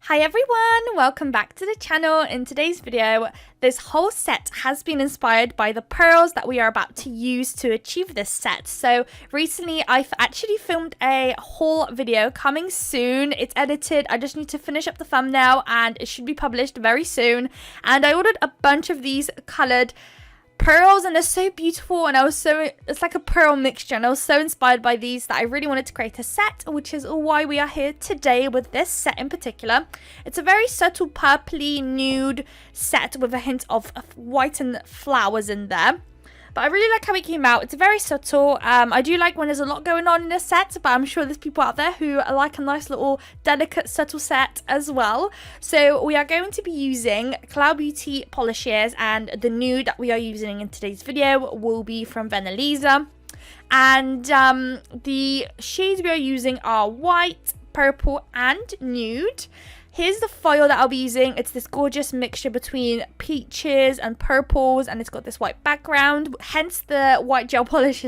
Hi everyone, welcome back to the channel. In today's video, this whole set has been inspired by the pearls that we are about to use to achieve this set. So recently I've actually filmed a haul video coming soon. It's edited, I just need to finish up the thumbnail and it should be published very soon. And I ordered a bunch of these coloured pearls and they're so beautiful, and it's like a pearl mixture, and I was so inspired by these that I really wanted to create a set, which is why we are here today with this set in particular. It's a very subtle purpley nude set with a hint of white and flowers in there. But I really like how it came out. It's very subtle. I do like when there's a lot going on in a set, but I'm sure there's people out there who like a nice little delicate subtle set as well. So we are going to be using Cloud Beauty polishes, and the nude that we are using in today's video will be from Venalisa. And the shades we are using are white, purple and nude. Here's the foil that I'll be using. It's this gorgeous mixture between peaches and purples, and it's got this white background, hence the white gel polish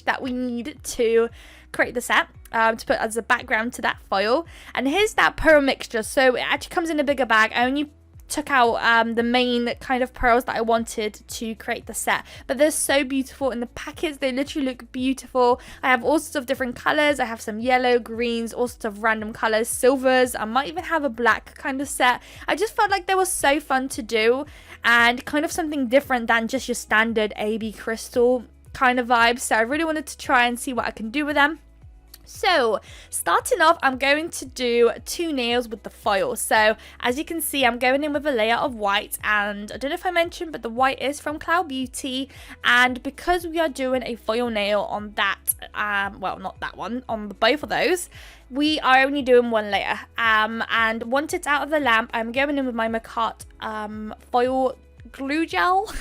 that we need to create the set, to put as a background to that foil. And here's that pearl mixture. So it actually comes in a bigger bag. I only took out the main kind of pearls that I wanted to create the set, but they're so beautiful in the packets. They literally look beautiful. I have all sorts of different colors. I have some yellow, greens, all sorts of random colors, silvers. I might even have a black kind of set. I just felt like they were so fun to do and kind of something different than just your standard AB crystal kind of vibe. So I really wanted to try and see what I can do with them. So starting off, I'm going to do two nails with the foil. So as you can see, I'm going in with a layer of white, and I don't know if I mentioned, but the white is from Cloud Beauty. And because we are doing a foil nail on that, well, not that one, on both of those, we are only doing one layer. And once it's out of the lamp, I'm going in with my Macart foil glue gel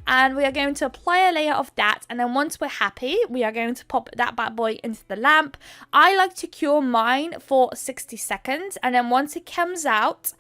and we are going to apply a layer of that, and then once we're happy, we are going to pop that bad boy into the lamp. I like to cure mine for 60 seconds, and then once it comes out,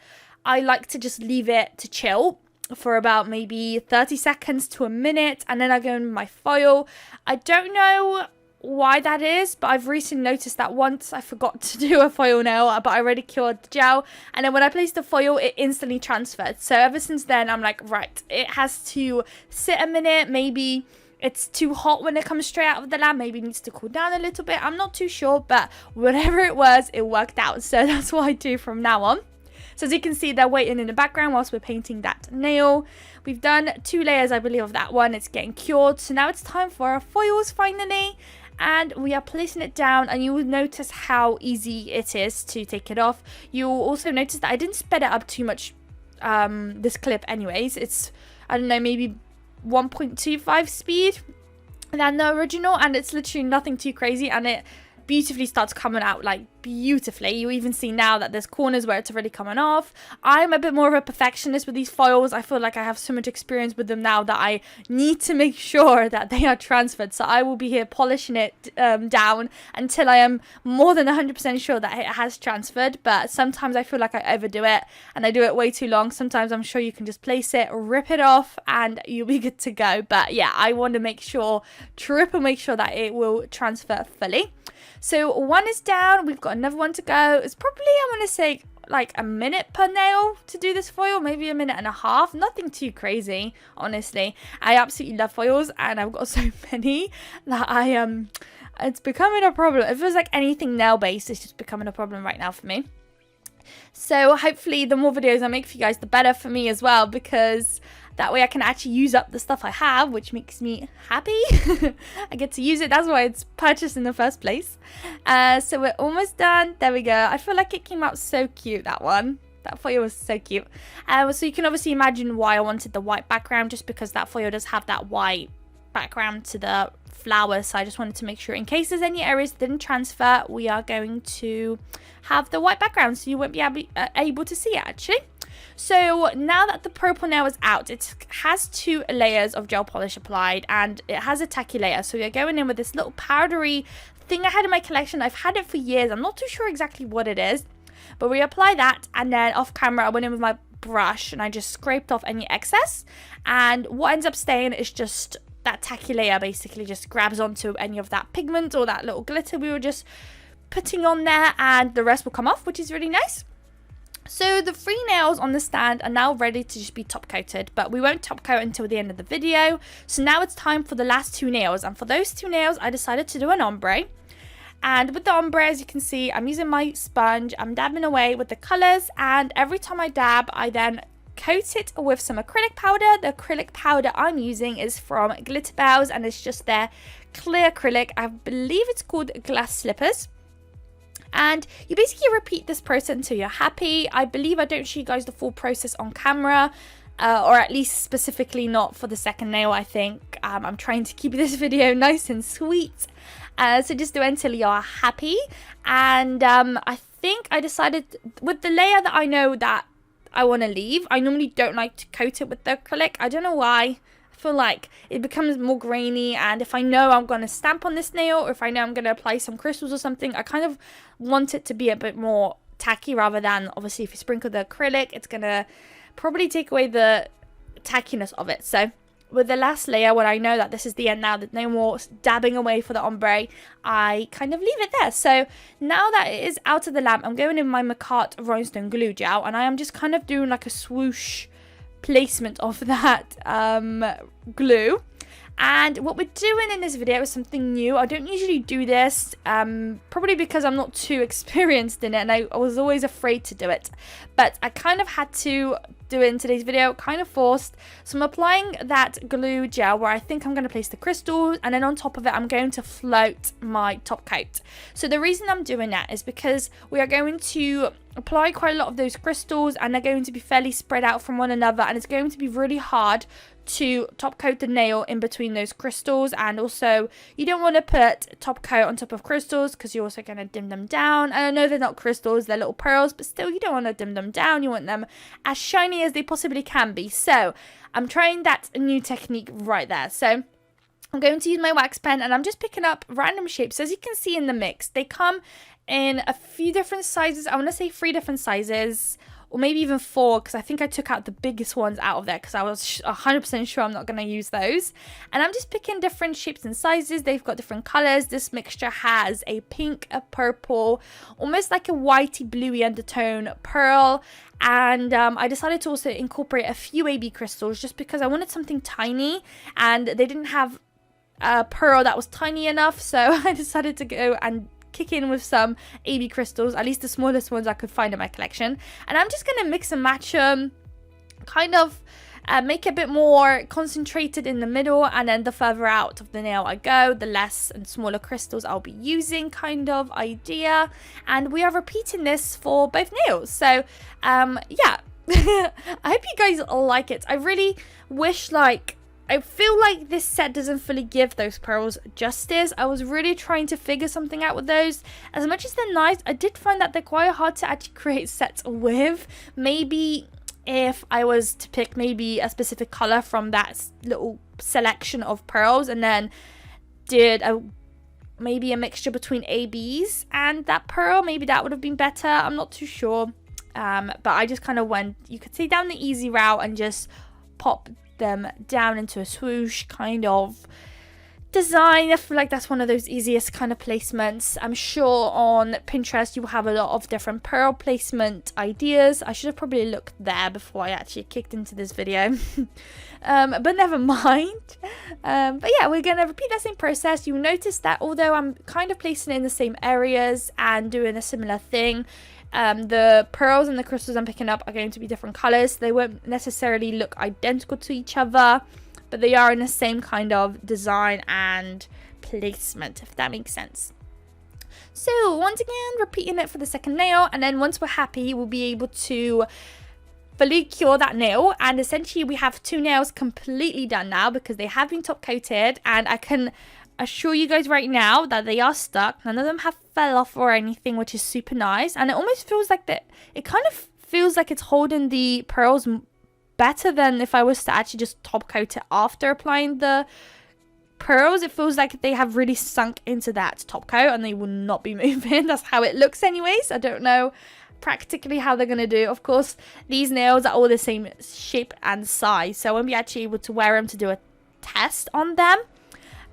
I like to just leave it to chill for about maybe 30 seconds to a minute, and then I go in with my foil. I don't know why that is, but I've recently noticed that once I forgot to do a foil nail, but I already cured the gel, and then when I placed the foil, it instantly transferred. So ever since then, I'm like, right, it has to sit a minute. Maybe it's too hot when it comes straight out of the lamp. Maybe it needs to cool down a little bit. I'm not too sure, but whatever it was, it worked out. So that's what I do from now on. So as you can see, they're waiting in the background whilst we're painting that nail. We've done 2 layers, I believe, of that one. It's getting cured. So now it's time for our foils finally. And we are placing it down, and you will notice how easy it is to take it off. You'll also notice that I didn't sped it up too much, this clip anyways. It's, I don't know, maybe 1.25 speed than the original, and it's literally nothing too crazy, and it beautifully starts coming out, like beautifully. You even see now that there's corners where it's already coming off. I'm a bit more of a perfectionist with these foils. I feel like I have so much experience with them now that I need to make sure that they are transferred. So I will be here polishing it down until I am more than 100% sure that it has transferred. But sometimes I feel like I overdo it and I do it way too long. Sometimes I'm sure you can just place it, rip it off, and you'll be good to go. But yeah, I want to make sure, triple make sure that it will transfer fully. So one is down, we've got another one to go. It's probably, I want to say, like a minute per nail to do this foil, maybe a minute and a half. Nothing too crazy, honestly. I absolutely love foils, and I've got so many that it's becoming a problem. It feels like anything nail based is just becoming a problem right now for me. So hopefully the more videos I make for you guys, the better for me as well, because that way I can actually use up the stuff I have, which makes me happy. I get to use it. That's why it's purchased in the first place. So we're almost done. There we go. I feel like it came out so cute, that one. That foil was so cute. So you can obviously imagine why I wanted the white background, just because that foil does have that white background to the flowers. So I just wanted to make sure, in case there's any areas that didn't transfer, we are going to have the white background, so you won't be able to see it actually. So now that the purple nail is out, it has 2 layers of gel polish applied, and it has a tacky layer. So we're going in with this little powdery thing I had in my collection. I've had it for years. I'm not too sure exactly what it is, but we apply that, and then off camera I went in with my brush and I just scraped off any excess, and what ends up staying is just that tacky layer. Basically just grabs onto any of that pigment or that little glitter we were just putting on there, and the rest will come off, which is really nice. So the 3 nails on the stand are now ready to just be top coated, but we won't top coat until the end of the video. So now it's time for the last 2 nails, and for those 2 nails I decided to do an ombre. And with the ombre, as you can see, I'm using my sponge, I'm dabbing away with the colours, and every time I dab I then coat it with some acrylic powder. The acrylic powder I'm using is from Glitterbels, and it's just their clear acrylic. I believe it's called Glass Slippers. And you basically repeat this process until you're happy. I believe I don't show you guys the full process on camera, or at least specifically not for the second nail, I think. I'm trying to keep this video nice and sweet. So just do it until you're happy. And I think I decided with the layer that I know that I want to leave, I normally don't like to coat it with the acrylic. I don't know why. I feel like it becomes more grainy, and if I know I'm going to stamp on this nail, or if I know I'm going to apply some crystals or something, I kind of want it to be a bit more tacky, rather than, obviously, if you sprinkle the acrylic, it's going to probably take away the tackiness of it. So with the last layer, when I know that this is the end now, there's no more dabbing away for the ombre, I kind of leave it there. So now that it is out of the lamp, I'm going in my Macart Rhinestone glue gel, and I am just kind of doing like a swoosh placement of that glue. And what we're doing in this video is something new. I don't usually do this, probably because I'm not too experienced in it, and I was always afraid to do it, but I kind of had to do it in today's video, kind of forced. So I'm applying that glue gel where I think I'm going to place the crystals, and then on top of it I'm going to float my top coat. So the reason I'm doing that is because we are going to apply quite a lot of those crystals, and they're going to be fairly spread out from one another, and it's going to be really hard to top coat the nail in between those crystals. And also you don't want to put top coat on top of crystals, because you're also going to dim them down. And I know they're not crystals, they're little pearls, but still you don't want to dim them down. You want them as shiny as they possibly can be. So I'm trying that new technique right there. So I'm going to use my wax pen, and I'm just picking up random shapes. As you can see in the mix, they come in a few different sizes. I want to say 3 different sizes, or maybe even 4, because I think I took out the biggest ones out of there, because I was 100% sure I'm not going to use those. And I'm just picking different shapes and sizes. They've got different colors. This mixture has a pink, a purple, almost like a whitey bluey undertone pearl. And I decided to also incorporate a few AB crystals, just because I wanted something tiny, and they didn't have a pearl that was tiny enough. So I decided to go and kick in with some AB crystals, at least the smallest ones I could find in my collection. And I'm just going to mix and match them, kind of make it a bit more concentrated in the middle, and then the further out of the nail I go, the less and smaller crystals I'll be using, kind of idea. And we are repeating this for both nails. So yeah, I hope you guys like it. I really wish, I feel like this set doesn't fully give those pearls justice. I was really trying to figure something out with those. As much as they're nice, I did find that they're quite hard to actually create sets with. Maybe if I was to pick maybe a specific color from that little selection of pearls, and then did maybe a mixture between ABs and that pearl, maybe that would have been better. I'm not too sure. But I just kind of went, you could say, down the easy route and just pop them down into a swoosh kind of design. I feel like that's one of those easiest kind of placements. I'm sure on Pinterest you will have a lot of different pearl placement ideas. I should have probably looked there before I actually kicked into this video. But never mind. But yeah, we're going to repeat that same process. You'll notice that although I'm kind of placing it in the same areas and doing a similar thing, the pearls and the crystals I'm picking up are going to be different colors. They won't necessarily look identical to each other, but they are in the same kind of design and placement, if that makes sense. So once again, repeating it for the second nail, and then once we're happy, we'll be able to fully cure that nail. And essentially we have 2 nails completely done now, because they have been top coated, and I can assure you guys right now that they are stuck. None of them have fell off or anything, which is super nice. And it almost feels like that, it kind of feels like it's holding the pearls better than if I was to actually just top coat it after applying the pearls. It feels like they have really sunk into that top coat and they will not be moving. That's how it looks anyways. I don't know practically how they're going to do. Of course, these nails are all the same shape and size, so I won't be actually able to wear them to do a test on them.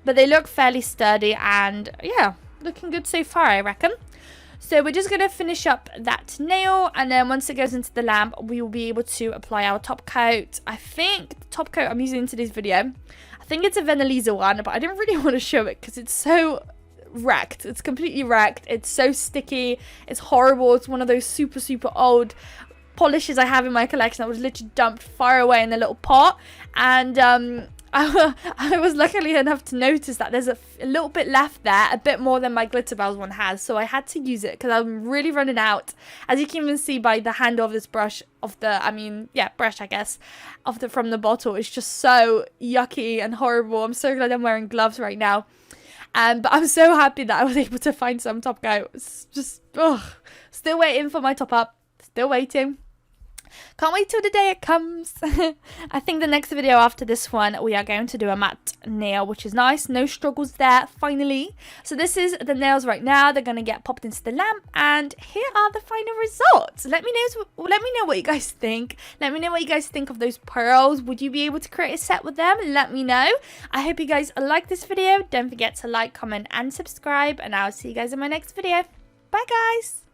But they look fairly sturdy, and yeah, looking good so far, I reckon. So we're just going to finish up that nail, and then once it goes into the lamp, we will be able to apply our top coat. I think the top coat I'm using in today's video, I think it's a Venelisa one, but I didn't really want to show it because it's so wrecked. It's completely wrecked. It's so sticky. It's horrible. It's one of those super, super old polishes I have in my collection that was literally dumped far away in a little pot, and I was lucky enough to notice that there's a little bit left there, a bit more than my Glitter Bells one has, so I had to use it because I'm really running out. As you can even see by the handle of this brush, brush I guess, from the bottle, it's just so yucky and horrible. I'm so glad I'm wearing gloves right now. But I'm so happy that I was able to find some top coat. It's just, still waiting for my top up, still waiting. Can't wait till the day it comes. I think the next video after this one, we are going to do a matte nail, which is nice. No struggles there, finally. So this is the nails right now. They're going to get popped into the lamp, and here are the final results. Let me know what you guys think. Let me know what you guys think of those pearls. Would you be able to create a set with them? Let me know. I hope you guys like this video. Don't forget to like, comment, and subscribe, and I'll see you guys in my next video. Bye, guys.